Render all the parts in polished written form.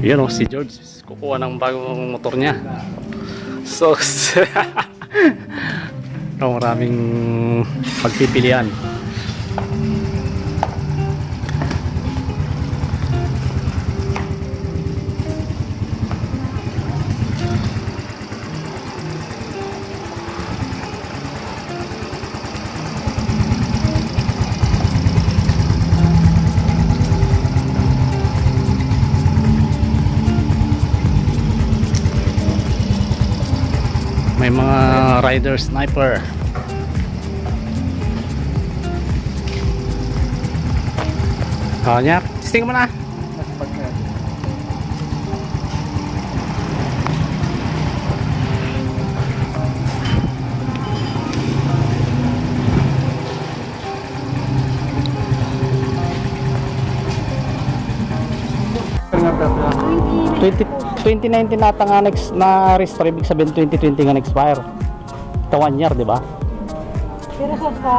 Yun si George kukuha ng bagong motor niya. So maraming pagpipilian. May mga rider sniper. Nyap, testing mo na. Twenty 2019 nata nga next na restore, ibig sabihin 2020 nga expire. Ito 1 year, di ba? Pero sa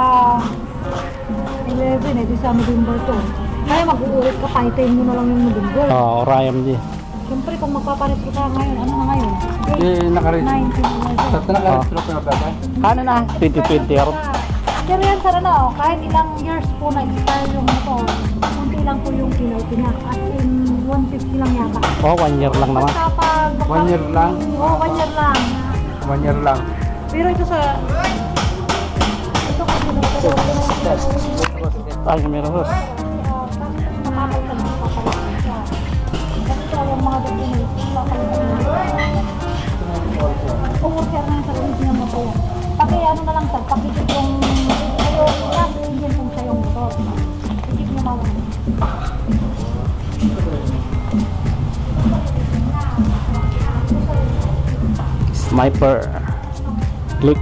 11 di sa November to. Kaya mag-uulit ka, pahitain mo na lang yung November. Oo, Orion di. Siyempre kung magpapalit ka ngayon, ano na ngayon? Naka-register. 19. Naka-register ka na ba? Ano na? 2020 or Pero yan sana na, kahit ilang years po na-expire yung motor, kunti lang po yung penalty niya. As in, 150 lang yata. oh, 1 year lang naman. Basta pag... 1 year lang? Oo, 1 year lang. 1 year lang. Pero ito sa... Ito kasi Ay, meron hos. makakal ka na papalit siya. Kasi ito yung mga documents, papalitan mo. Oo, sir, na sa ulit niya motor. Paki ano na lang sir, pakikip yung engine kung siya yung motor. Pakikip niyo mawala. Sniper. Click.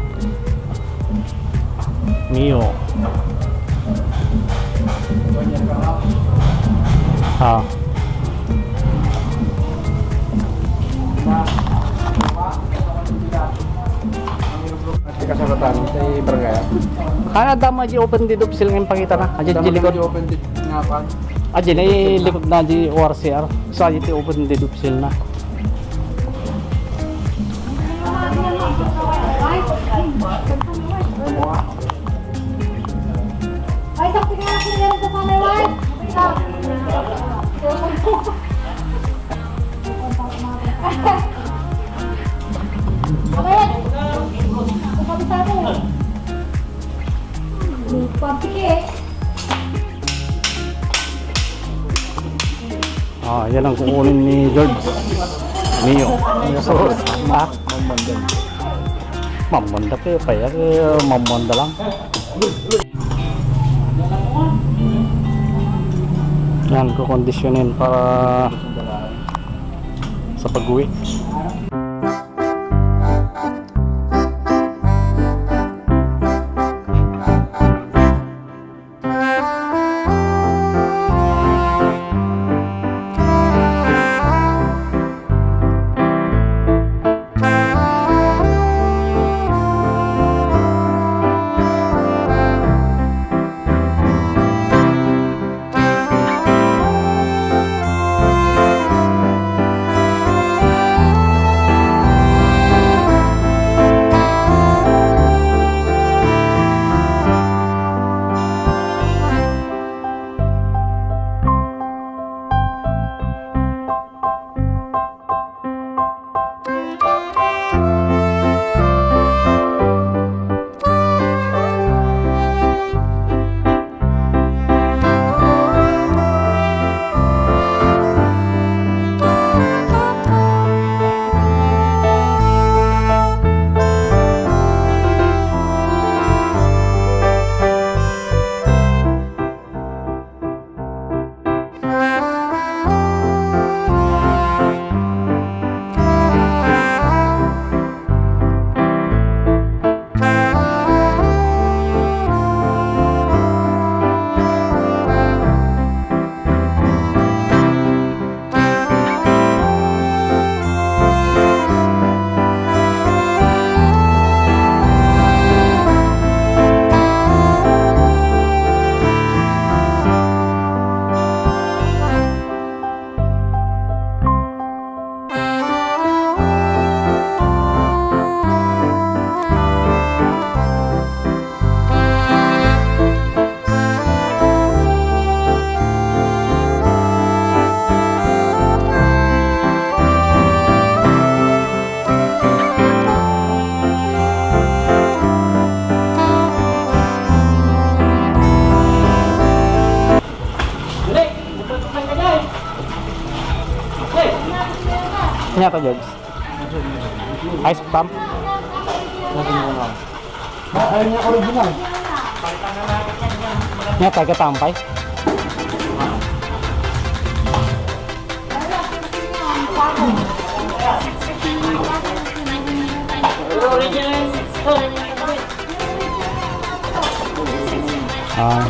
Mio. Ah. Kasaratan sa barangay. Kaya dama di open di dupsil ng pakita na. Aji di likod. Open dito nga pa. Aji na likod na di ORCR. So aji di open di dupsil na. Ay, sakti nga natin yan sa panay, White. Ah, yan ang kukunin ni George. Mio. So, mamanda kayo kaya mamanda lang. Yan, kukondisyonin para sa pag-uwi. Nyata, George. Ice pump. Ay, niya original. Nyata, katampay. Ah.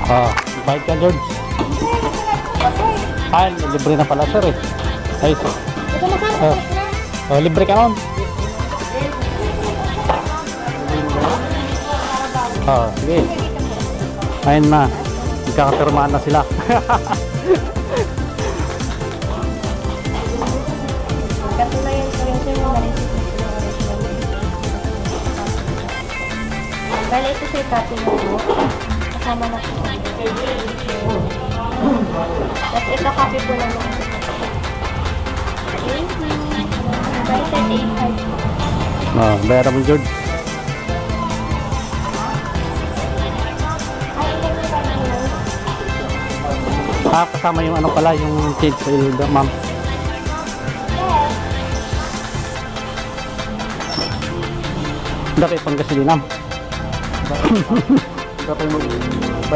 Ah, bike ka, George. Ah, libre na pala, sir, eh. Ay, sir. Oh, libre ka nun. Oh, sige. Ayun na. Magkakapirmahan na sila. Katunayan ko yung sir yung na-receive Bale, ito sir, copy na po. Kasama na po. Tapos ito copy po na po. Okay. Bye, sir, 8.5. Oh, bayaran mo, George. Ah, kasama yung ano pala, yung change oil, ma'am. Dati pang gasolina. Dapat mo 20.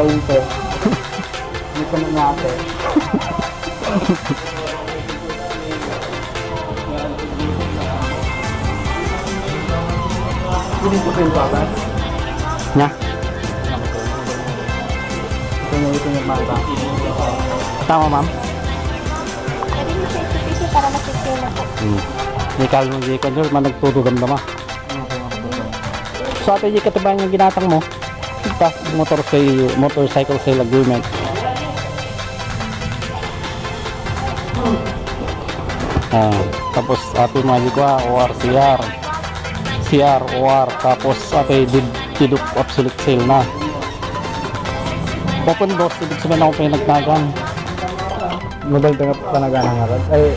Hindi ka na natin. Hindi ko rin ba? Nya? Ito yung mata. Tama, ma'am. Pwede mo sa ito para masisira na po. Hindi ka lang hindi ka, George, nagtutugam-dama. So, ate, yung katibayan yung ginatang mo. Ito, motorcycle sale agreement. Ah, tapos ate mali ko OR CR OR tapos ate deduct absolute sale na. Open box ibig sabihin ako pinagtagang. Mobile tengah panaganang agad. Ay,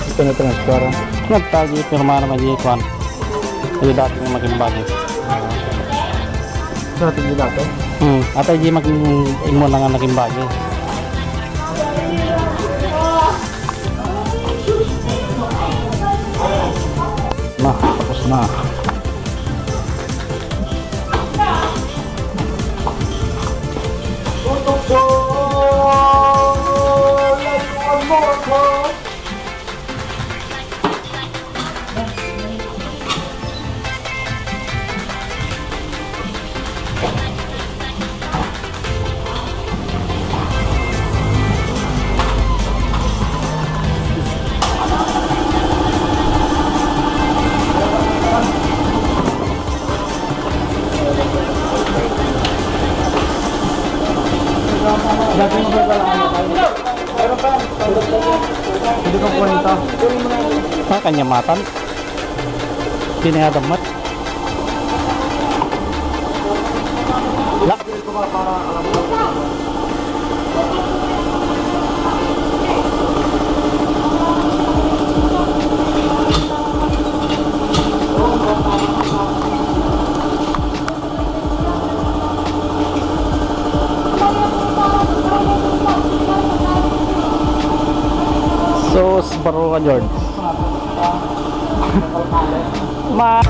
ito na transfer. Nagtagi pirma naman yung kwan. Hindi dati yung maging bagay. Sa tingin dito. Ate di maging imo na nga naging bagay. Na, tapos na. Hindi ko kwenta. Ah, kanyamatan. Pinayadamat. La. So, baru ka, George. Ma